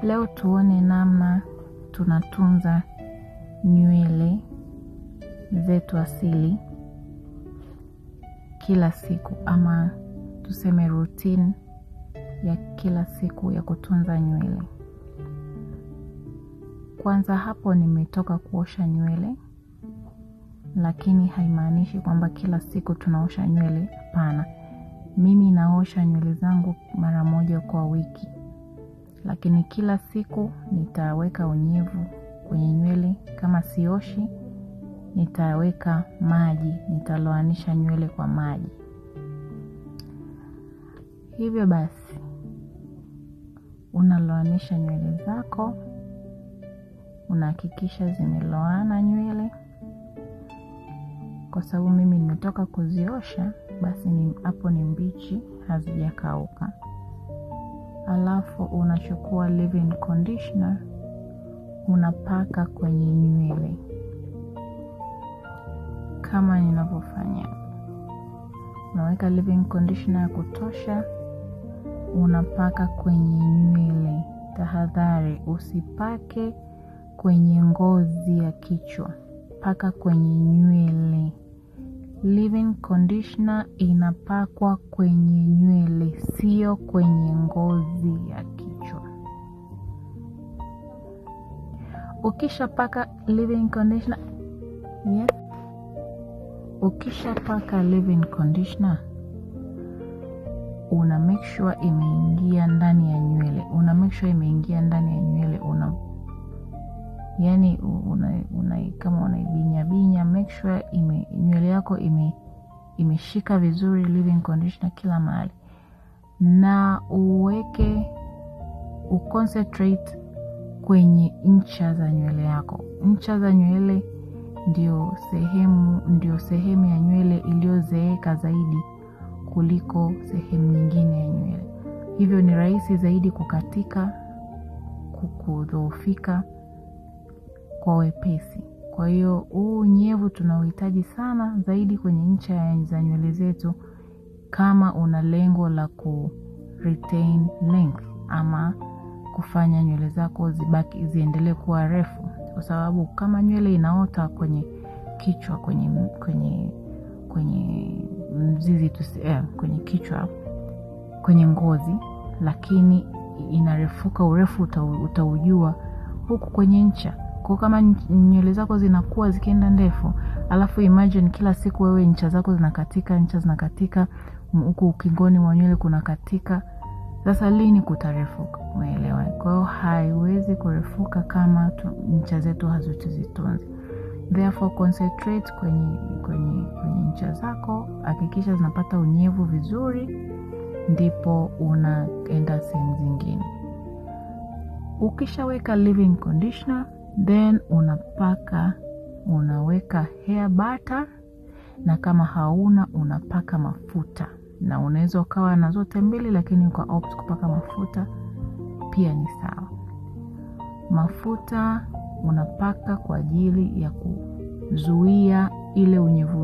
Leo tuone namna tunatunza nywele zetu asili kila siku, ama tuseme routine ya kila siku ya kutunza nywele. Kwanza hapo nimetoka kuosha nywele, lakini haimaanishi kwamba kila siku tunaosha nywele, hapana. Mimi naosha nywele zangu mara moja kwa wiki. Lakini kila siku nitaweka unyevu kwenye nywele. Kama sioshi, nitaweka maji, nitaloanisha nywele kwa maji. Hivyo basi, unaloanisha nywele zako, unahakikisha zimeloana nywele. Kwa sababu mimi nimetoka kuziosha, basi hapo ni mbichi, hazijakauka. Alafu unachukua leave-in conditioner, unapaka kwenye nywele kama ninavyofanya. Unaweka leave-in conditioner ya kutosha, unapaka kwenye nywele. Tahadhari, usipake kwenye ngozi ya kichwa, paka kwenye nywele. Leave-in conditioner inapakwa kwenye nywele, sio kwenye ngozi ya kichwa. Ukishapaka leave-in conditioner, ukishapaka leave-in conditioner, una make sure imeingia ndani ya nywele. Kama unaibinya, make sure nywele yako imeshika vizuri leave-in conditioner kila mahali. Na uconcentrate kwenye ncha za nywele yako. Ncha za nywele ndio sehemu ya nywele iliyozeeka zaidi kuliko sehemu nyingine ya nywele. Hivyo ni rahisi zaidi kukatika, kudhoofika kwa wepesi. Kwa hiyo huu unyevu tunauhitaji sana zaidi kwenye ncha za nywele zetu, kama una lengo la retain length, ama kufanya nywele zako ziendelee kuwa refu. Kwa sababu kama nywele inaota kwenye kichwa, kwenye mzizi kwenye kichwa, kwenye ngozi, lakini inarefuka, urefu utaujua huku kwenye ncha. Kwa kama nywele zako zinakuwa zikienda ndefu, alafu imagine kila siku wewe ncha zako zinakatika, huku ukingoni mwa nywele kunakatika. Sasa lini kutarefuka? Umeelewa? Kwa hiyo haiwezi kurefuka kama ncha zetu hazituzitunzi. Therefore concentrate kwenye ncha zako, hakikisha zinapata unyevu vizuri, ndipo unaenda sehemu zingine. Ukishaweka leave-in conditioner, then unaweka hair butter, na kama hauna unapaka mafuta. Na unaweza ukawa na zote mbili, lakini uka opt kupaka mafuta pia ni sawa. Mafuta unapaka kwa ajili ya kuzuia ile unyevu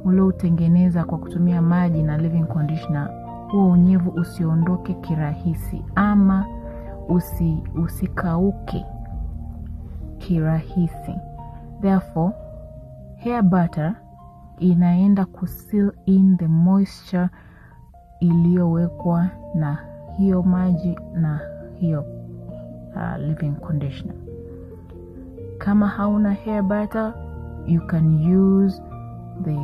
ulioutengeneza kwa kutumia maji na leave-in conditioner. Huo unyevu usiondoke kirahisi, ama usikauke kirahisi. Therefore, hair butter inaenda kuseal in the moisture iliyowekwa na hiyo maji na hiyo leave-in conditioner. Kama hauna hair butter, you can use the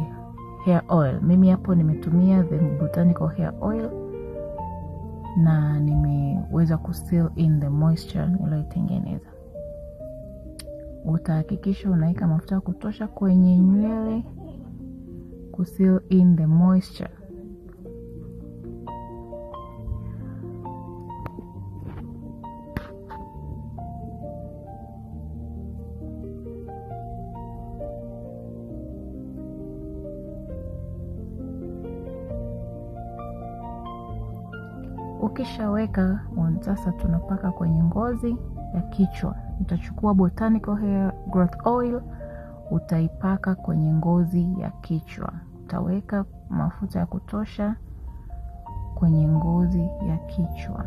hair oil. Mimi hapo nimetumia the botanical hair oil, na nimeweza kuseal in the moisture niliyotengeneza. Utahakikisha unaweka mafuta kutosha kwenye nywele kuseal in the moisture. Ukishaweka, sasa tunapaka kwenye ngozi ya kichwa. Utachukua botanical hair growth oil, utaipaka kwenye ngozi ya kichwa. Utaweka mafuta ya kutosha kwenye ngozi ya kichwa.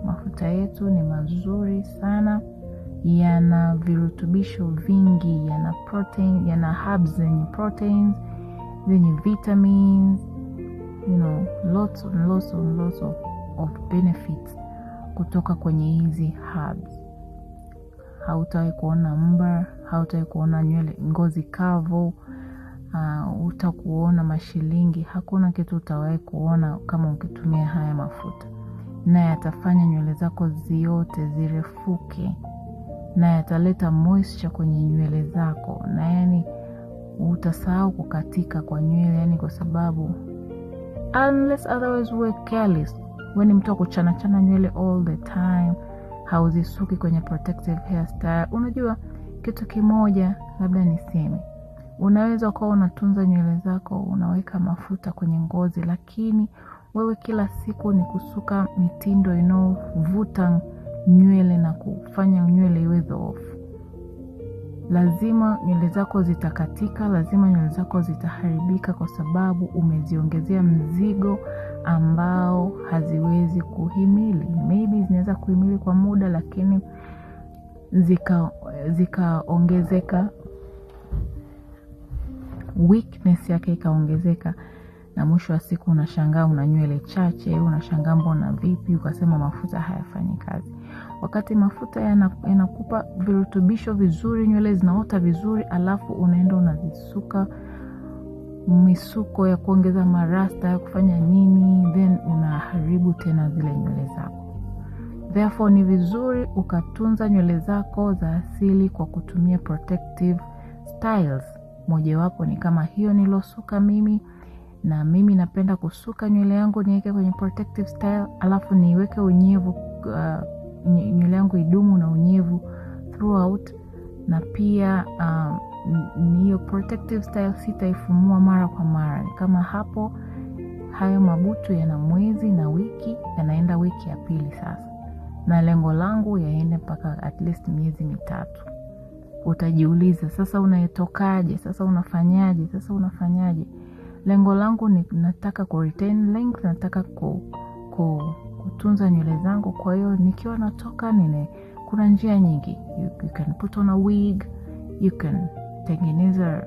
Mafuta yetu ni mazuri sana, yana virutubisho vingi, yana protein, yana herbs zenye proteins, zenye vitamins, lots of benefits kutoka kwenye hizi herbs. Hautawahi kuona mba, hautawahi kuona nywele ngozi kavu, utakuona mashilingi. Hakuna kitu utawahi kuona kama ukitumia haya mafuta. Na yatafanya nywele zako ziote zirefuke, na yataleta moisture kwenye nywele zako, na yani utasahau kukatika kwa nywele, kwa sababu unless otherwise we're careless. When mtu kuchana nywele all the time, hauzisuki kwenye protective hairstyle. Unajua kitu kimoja labda niseme, unaweza kuwa unatunza nywele zako, unaweka mafuta kwenye ngozi, lakini wewe kila siku ni kusuka mitindo inayovuta nywele na kufanya nywele iwe dhoofu. Lazima nywele zako zitakatika, lazima nywele zako zitaharibika, kwa sababu umeziongezea mzigo ambao haziwezi kuhimili. Maybe zinaweza kuhimili kwa muda, lakini zikaongezeka, weakness yake ikaongezeka, na mwisho wa siku unashangaa una nywele chache, unashangaa mbona vipi, ukasema mafuta hayafanyi kazi. Wakati mafuta yanakupa virutubisho vizuri, nywele zinaota vizuri, alafu unaenda unazisuka misuko ya kuongeza marasta, ya kufanya nini, then unaharibu tena zile nywele zako. Therefore ni vizuri ukatunza nywele zako za asili kwa kutumia protective styles. Mojawapo ni kama hiyo nilosuka mimi, na mimi napenda kusuka nywele yangu niweke kwenye protective style, alafu niweke unyevu, nywele yangu idumu na unyevu throughout. Na pia hiyo protective style sitaifumua mara kwa mara. Kama hapo hayo mabutu yana mwezi na wiki, yanaenda wiki ya pili sasa, na lengo langu yaende mpaka at least miezi 3. Utajiuliza sasa unaitokaje, sasa unafanyaje? Lengo langu ni nataka ku retain length, nataka kutunza nywele zangu. Kwa hiyo nikiwa natoka kuna njia nyingi. You can put on a wig, you can tengeneza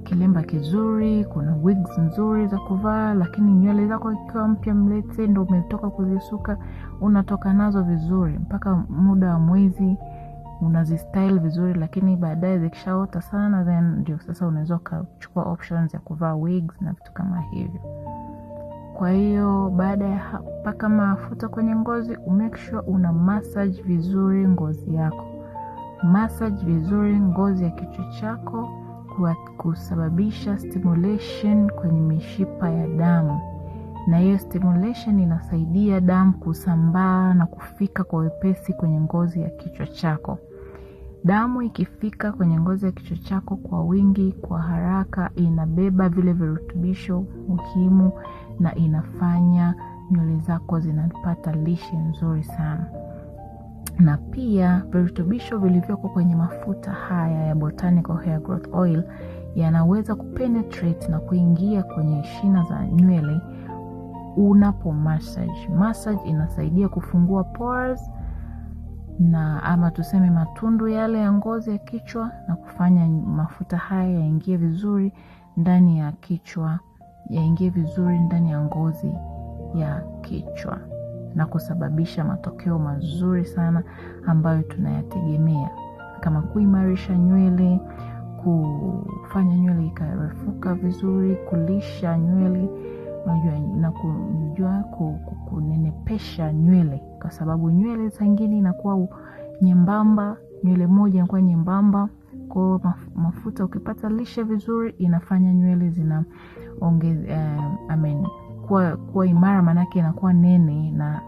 kilemba kizuri, kuna wigs nzuri za kuvaa. Lakini nywele zako ikiwa mpya, mlete ndo umetoka kuzisuka, unatoka nazo vizuri mpaka muda wa mwezi, unazistyle vizuri. Lakini baadaye zikishaota sana, then ndio sasa unaweza kuchukua options ya kuvaa wigs na vitu kama hivyo. Kwa hiyo baada ya paka mafuta kwenye ngozi, make sure una massage vizuri ngozi yako. Massage vizuri ngozi ya kichwa chako, kusababisha stimulation kwenye mishipa ya damu. Na hiyo stimulation inasaidia damu kusambaa na kufika kwa wepesi kwenye ngozi ya kichwa chako. Damu ikifika kwenye ngozi ya kichwa chako kwa wingi, kwa haraka, inabeba vile virutubisho muhimu na inafanya nywele zako zinapata lishe nzuri sana. Na pia virutubisho vilivyoko kwenye mafuta haya ya Botanical Hair Growth Oil yanaweza kupenetrate na kuingia kwenye shina za nywele unapo massage. Massage inasaidia kufungua pores, na ama tuseme matundu yale ya ngozi ya kichwa, na kufanya mafuta haya yaingie vizuri ndani ya kichwa, yaingie vizuri ndani ya ngozi ya kichwa, na kusababisha matokeo mazuri sana ambayo tunayategemea, kama kuimarisha nywele, kufanya nywele ikarefuka vizuri, kulisha nywele, na kujua kunenepesha nywele, kwa sababu nywele zingine inakuwa nyembamba, nywele moja inakuwa nyembamba. Kwa mafuta ukipata lishe vizuri, inafanya nywele kuwa imara, manake inakuwa nene na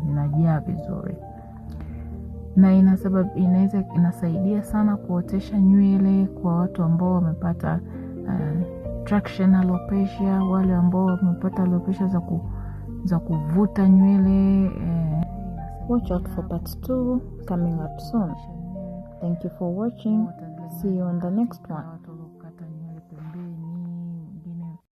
zinajaa vizuri. Na inasaidia sana kuotesha nywele kwa watu ambao wamepata traction alopecia, wale ambao wamepata alopecia za kuvuta nywele. Watch out for part 2 coming up soon. Thank you for watching. See you on the next one.